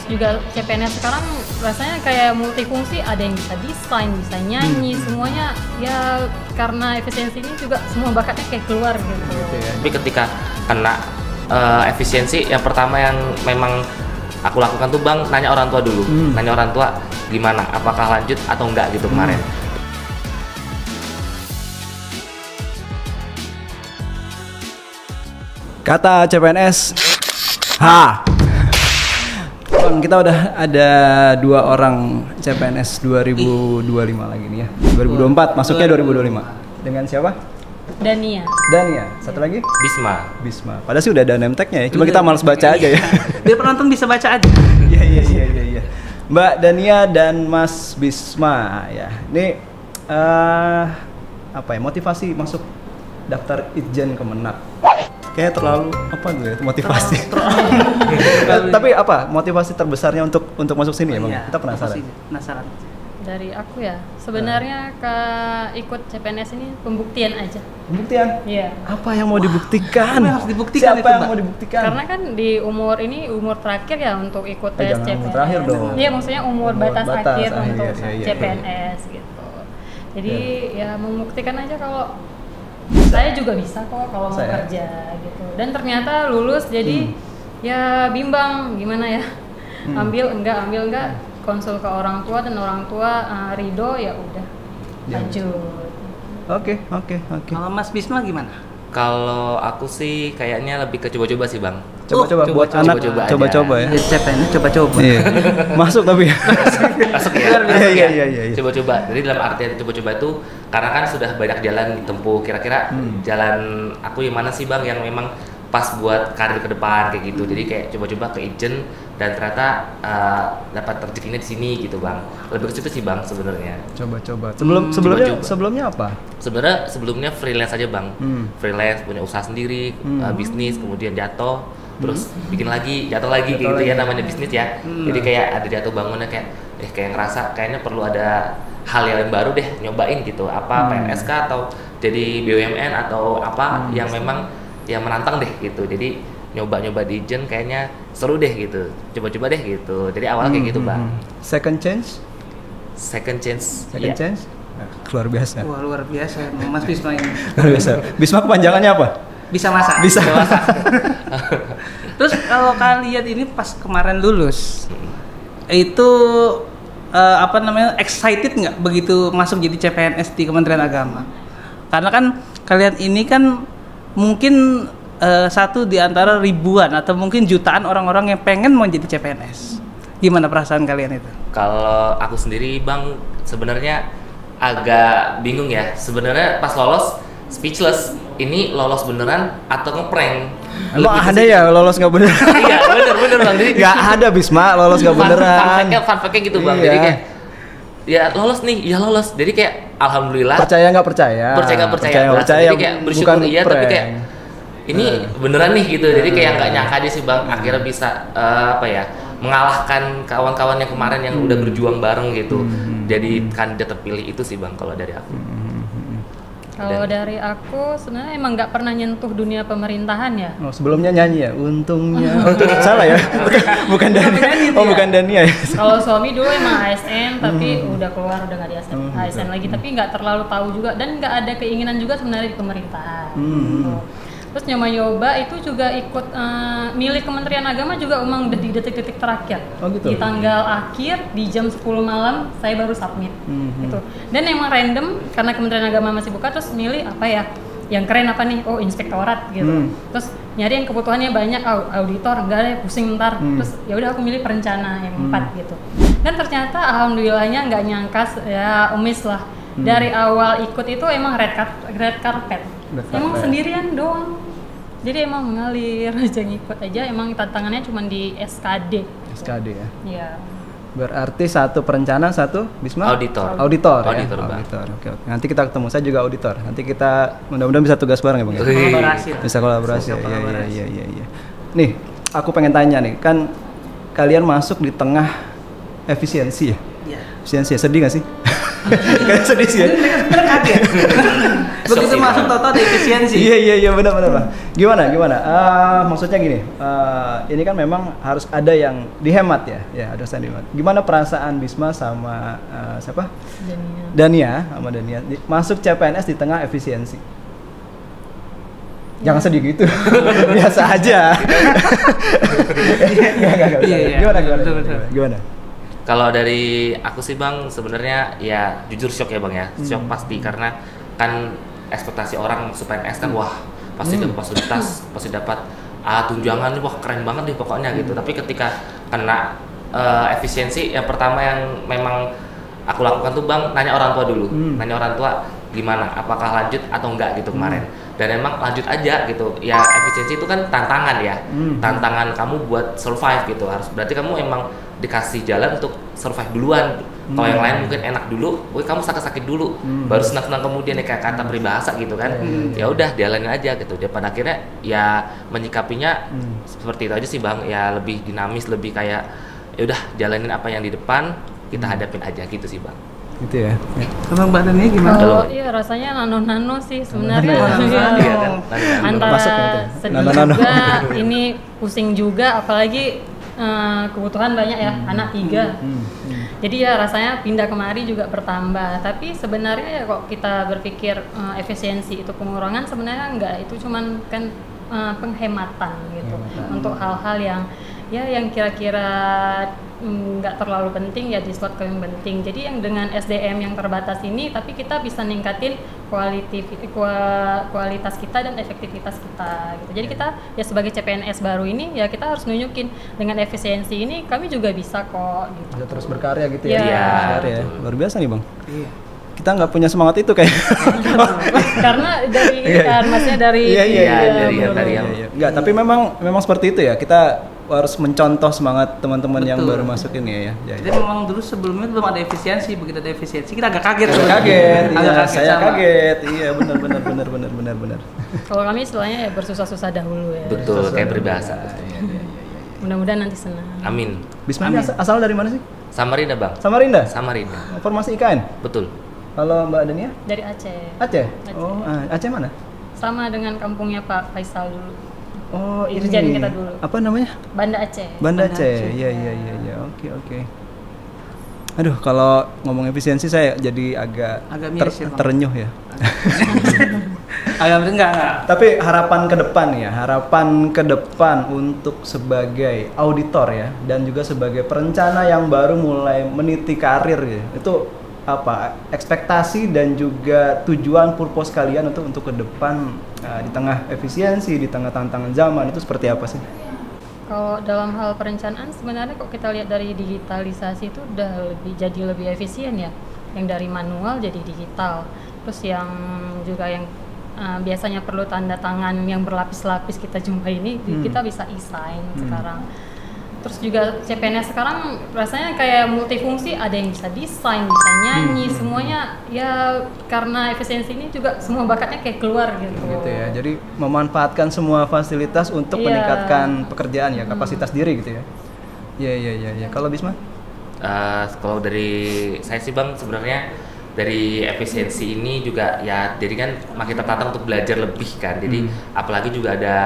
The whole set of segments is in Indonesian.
juga CPNS sekarang rasanya kayak multifungsi, ada yang bisa desain, bisa nyanyi, semuanya ya karena efisiensi ini juga semua bakatnya kayak keluar gitu. Tapi ketika kena efisiensi, yang pertama yang memang aku lakukan tuh Bang, nanya orang tua dulu. Nanya orang tua gimana, apakah lanjut atau enggak gitu kemarin. Kata CPNS, Bang, kita udah ada 2 orang CPNS 2025 lagi nih ya. 2024, masuknya 2025. Dengan siapa? Dania. Satu lagi? Bisma. Padahal sih udah ada name tag-nya ya, cuma kita malas baca aja ya. Biar penonton bisa baca aja. Iya. Mbak Dania dan Mas Bisma ya. Ini apa ya, motivasi masuk daftar Itjen Kemenak. Kayak terlalu apa gue ya, motivasi. Tapi apa motivasi terbesarnya untuk masuk sini ya Bang? Kita penasaran. Dari aku ya, sebenarnya ikut CPNS ini pembuktian aja. Pembuktian? Iya. Apa yang mau dibuktikan? Apa yang harus dibuktikan? Siapa yang mau dibuktikan? Karena kan di umur ini umur terakhir ya untuk ikut tes jangan CPNS. umur terakhir dong. Iya, maksudnya umur batas akhir untuk iya. CPNS gitu. Jadi ya membuktikan aja kalau saya juga bisa kok kalau mau kerja gitu. Dan ternyata lulus jadi ya bimbang gimana ya. Ambil enggak, konsul ke orang tua dan orang tua ridho, ya udah lanjut. Oke. Kalau Mas Bisma gimana? Kalau aku sih kayaknya lebih ke coba-coba sih Bang. Coba-coba buat anak coba-coba ya. CPNS coba-coba. Iya. Masuk tapi ya. Masuk ya. Iya. Coba-coba. Jadi dalam artian coba-coba itu karena kan sudah banyak jalan ditempuh. Kira-kira jalan aku yang mana sih Bang yang memang pas buat karir ke depan kayak gitu. Jadi kayak coba-coba ke Itjen dan ternyata dapat rezekinya di sini gitu Bang. Lebih ke situ sih Bang sebenarnya. Coba-coba. Sebelumnya apa? Sebenarnya sebelumnya freelance aja Bang. Freelance, punya usaha sendiri, bisnis, kemudian jatuh, terus bikin lagi, jatuh lagi kayak gitu ya, namanya bisnis ya. Jadi kayak ada jatuh bangunnya kayak ngerasa kayaknya perlu ada hal yang baru deh, nyobain gitu. Apa PNS kah atau jadi BUMN atau apa yang memang yang menantang deh gitu. Jadi nyoba di Itjen kayaknya seru deh gitu. Coba-coba deh gitu. Jadi awalnya kayak gitu Bang. Second chance? Nah, luar biasa. Wah, luar biasa Mas Bisma ini. Luar biasa. Bisma kepanjangannya apa? Bisa masak. Terus kalau kalian ini pas kemarin lulus itu excited nggak begitu masuk jadi CPNS di Kementerian Agama? Karena kan kalian ini kan mungkin satu di antara ribuan atau mungkin jutaan orang-orang yang pengen mau jadi CPNS. Gimana perasaan kalian itu? Kalau aku sendiri Bang sebenarnya agak bingung ya. Sebenarnya pas lolos speechless. Ini lolos beneran atau ngeprank? Emang ada ya lolos nggak beneran? Iya bener Bang. Jadi nggak ada Bisma lolos nggak beneran. Fun fact-nya gitu Bang. Jadi kayak ya lolos nih, ya lolos. Jadi kayak alhamdulillah. Percaya nggak percaya? Percaya. Jadi kayak bersyukur iya, tapi kayak ini beneran nih gitu. Jadi kayak nggak nyangka aja sih Bang. Akhirnya bisa mengalahkan kawan-kawan yang kemarin yang udah berjuang bareng gitu. Jadi kandidat terpilih itu sih Bang kalau dari aku. Kalau dari aku sebenarnya emang nggak pernah nyentuh dunia pemerintahan ya. Oh, sebelumnya nyanyi ya, untungnya. Salah ya? Bukan Dania. Bukan Dania ya. Kalau suami dulu emang ASN tapi udah keluar udah nggak di ASN lagi, tapi nggak terlalu tahu juga dan nggak ada keinginan juga sebenarnya di pemerintahan. Gitu. Terus nyoba itu juga ikut milik Kementerian Agama juga emang di detik-detik terakhir. Oh gitu. Di tanggal akhir di jam 10 malam saya baru submit gitu. Dan emang random karena Kementerian Agama masih buka, terus milih apa ya? Yang keren apa nih? Oh, inspektorat gitu. Terus nyari yang kebutuhannya banyak, auditor enggak deh, pusing ntar. Terus ya udah aku milih perencana yang 4 gitu. Dan ternyata alhamdulillahnya nggak nyangka ya umis lah. Dari awal ikut itu emang red carpet. Emang sendirian doang. Jadi emang mengalir aja, ngikut aja. Emang tantangannya cuma di SKD ya? Iya. Berarti satu perencana, satu Bisma? Auditor ya? Bang. Oke. Nanti kita ketemu, saya juga auditor. Nanti kita mudah-mudahan bisa tugas bareng ya Bang? Bisa kolaborasi. Iya. Nih, aku pengen tanya nih, kan kalian masuk di tengah efisiensi ya? Iya. Efisiensi ya, sedih gak sih? Kayak sedih sih ya. Mereka kaget. Begitu masuk total ada efisiensi. Iya benar Bang. Gimana? Maksudnya gini, ini kan memang harus ada yang dihemat ya. Ya, ada yang dihemat. Gimana perasaan Bisma sama siapa? Dania masuk CPNS di tengah efisiensi? Jangan sedih gitu. Biasa aja. Gimana? Kalau dari aku sih Bang, sebenarnya ya jujur shock ya Bang ya. Shock pasti karena kan ekspektasi orang masuk PNS kan wah pasti dapat fasilitas, pasti dapat tunjangan, wah keren banget deh pokoknya gitu. Tapi ketika kena efisiensi, yang pertama yang memang aku lakukan tuh Bang, nanya orang tua dulu. Nanya orang tua gimana, apakah lanjut atau enggak gitu kemarin. Dan emang lanjut aja gitu. Ya efisiensi itu kan tantangan ya. Tantangan kamu buat survive gitu. Harus berarti kamu emang dikasih jalan untuk survive duluan. Kalau yang lain mungkin enak dulu, kamu sakit dulu, baru senang-senang kemudian ya kayak kata peribahasa gitu kan. Ya udah jalanin aja gitu. Dia pada akhirnya ya menyikapinya seperti itu aja sih Bang. Ya lebih dinamis, lebih kayak ya udah jalanin apa yang di depan, kita hadapin aja gitu sih Bang. Gitu ya. Emang badannya gimana? Kalau iya rasanya nano sih sebenarnya. Antara sedih juga, ini pusing juga, apalagi kebutuhan banyak ya, anak 3. Jadi ya rasanya pindah kemari juga bertambah. Tapi sebenarnya ya kok kita berpikir efisiensi itu pengurangan, sebenarnya enggak, itu cuman kan penghematan gitu. Untuk hal-hal yang kira-kira nggak terlalu penting ya di slot ke yang penting. Jadi yang dengan SDM yang terbatas ini, tapi kita bisa ningkatin kualitas kita dan efektivitas kita gitu. Jadi kita ya sebagai CPNS baru ini ya kita harus nunjukin dengan efisiensi ini kami juga bisa kok gitu. Bisa terus berkarya gitu ya. Iya. Luar biasa nih Bang. Iya. Kita nggak punya semangat itu kayak. Karena dari maksudnya dari Enggak, tapi memang seperti itu ya. Kita harus mencontoh semangat teman-teman yang baru masuk ini ya. Jadi memang dulu sebelumnya belum ada efisiensi, begitu ada efisiensi kita agak kaget. Saya kaget. Iya, benar. Kalau kami istilahnya ya bersusah-susah dahulu ya. Betul, kayak peribahasa. Mudah-mudahan nanti senang. Amin. Bisma asal dari mana sih? Samarinda Bang. Samarinda. Formasi IKN. Betul. Kalau Mbak Dania? Dari Aceh. Aceh. Oh, Aceh mana? Sama dengan kampungnya Pak Faisal dulu. Oh, Irjen ini. kita dulu. Apa namanya? Banda Aceh. Banda Aceh. Iya. Oke. Aduh, kalau ngomong efisiensi saya jadi agak terenyuh ya. Agak enggak. Tapi harapan ke depan untuk sebagai auditor ya, dan juga sebagai perencana yang baru mulai meniti karir ya. Itu apa ekspektasi dan juga tujuan purpose kalian untuk ke depan di tengah efisiensi, di tengah tantangan zaman itu seperti apa sih? Kalau dalam hal perencanaan sebenarnya kok kita lihat dari digitalisasi itu udah jadi lebih efisien ya. Yang dari manual jadi digital. Terus yang biasanya perlu tanda tangan yang berlapis-lapis kita jumpai ini kita bisa e-sign sekarang. Terus juga CPNS sekarang rasanya kayak multifungsi, ada yang bisa desain, bisa nyanyi, semuanya ya karena efisiensi ini juga semua bakatnya kayak keluar gitu. Gitu ya, jadi memanfaatkan semua fasilitas untuk meningkatkan pekerjaan ya, kapasitas diri gitu ya. Iya. Kalau Bisma? Kalau dari saya sih Bang, sebenarnya dari efisiensi ini juga ya jadi kan makin tertantang untuk belajar lebih kan. Jadi apalagi juga ada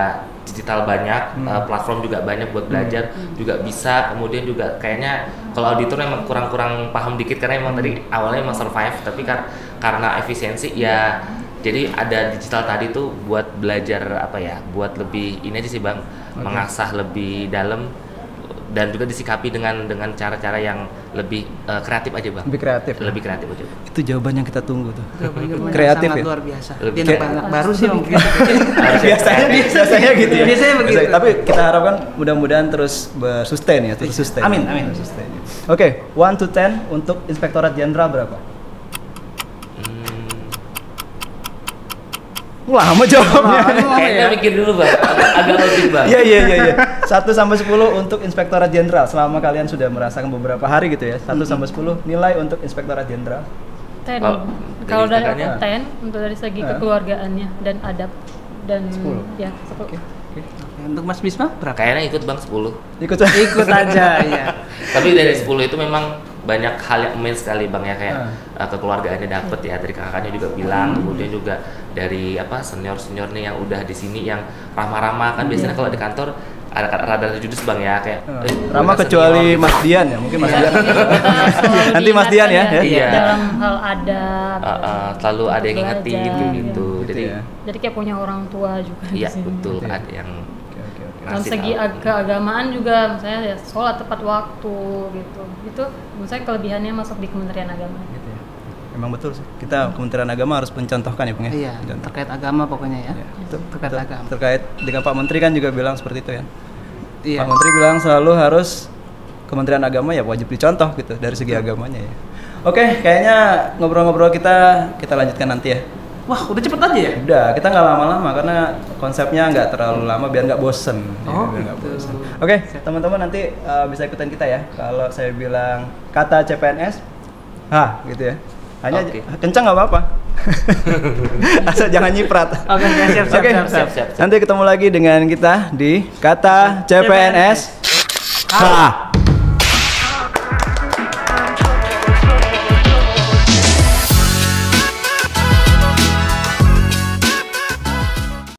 digital banyak, platform juga banyak buat belajar, juga bisa. Kemudian juga kayaknya kalau auditor emang kurang paham dikit karena emang tadi awalnya emang survive, tapi karena efisiensi ya jadi ada digital tadi tuh buat belajar buat lebih ini aja sih Bang, mengasah lebih dalam dan juga disikapi dengan cara-cara yang lebih kreatif aja Bang. Lebih kreatif aja. Itu jawaban yang kita tunggu tuh. Kreatif ya. Luar biasa. Dia anak baru sih mungkin. biasanya gitu ya. Biasanya begitu. Tapi kita harapkan mudah-mudahan terus bersustain ya, terus sustain. Amin. Oke, 1 to 10 untuk Inspektorat Jenderal berapa? Lama jawabnya. Kayaknya mikir dulu Bang, agak logik Bang. Iya. 1 sampai 10 untuk Inspektorat Jenderal. Selama kalian sudah merasakan beberapa hari gitu ya. 1 sampai 10 nilai untuk Inspektorat Jenderal. 10. Kalau dari aku 10 untuk dari segi kekeluargaannya dan adab dan 10. Ya 10. Oke. Untuk Mas Bisma berapa? Kayaknya ikut Bang 10. Ikut aja ya. Tapi dari 10 itu memang banyak hal yang immense sekali Bang ya, kayak kekeluargaannya dapet ya, dari kakaknya juga bilang, kemudian juga dari senior nih yang udah di sini yang ramah-ramah kan biasanya kalau di kantor ada rada judes Bang ya, kayak ramah kecuali Mas Dian ya, mungkin Mas Dian nanti Mas Dian ya. Iya. Dalam hal adab selalu ada yang ngingetin gitu. Jadi kayak punya orang tua juga. Iya betul, ada yang dalam segi keagamaan juga, misalnya ya sholat tepat waktu gitu. Itu menurut saya kelebihannya masuk di Kementerian Agama. Gitu ya. Emang betul sih. Kita Kementerian Agama harus mencontohkan ya, Bang ya. Iya, terkait agama pokoknya ya. Terkait agama. Terkait dengan Pak Menteri kan juga bilang seperti itu ya. Iya. Pak Menteri bilang selalu harus Kementerian Agama ya wajib dicontoh gitu dari segi agamanya ya. Oke, kayaknya ngobrol-ngobrol kita lanjutkan nanti ya. Wah, udah cepet aja ya? Udah, kita nggak lama-lama karena konsepnya nggak terlalu lama biar nggak bosen. Oh, biar nggak bosen. Oke, teman-teman nanti bisa ikutan kita ya. Kalau saya bilang kata CPNS, gitu ya. Hanya kencang nggak apa-apa. Asal jangan nyiprat. Oke, siap. Nanti ketemu lagi dengan kita di kata CPNS.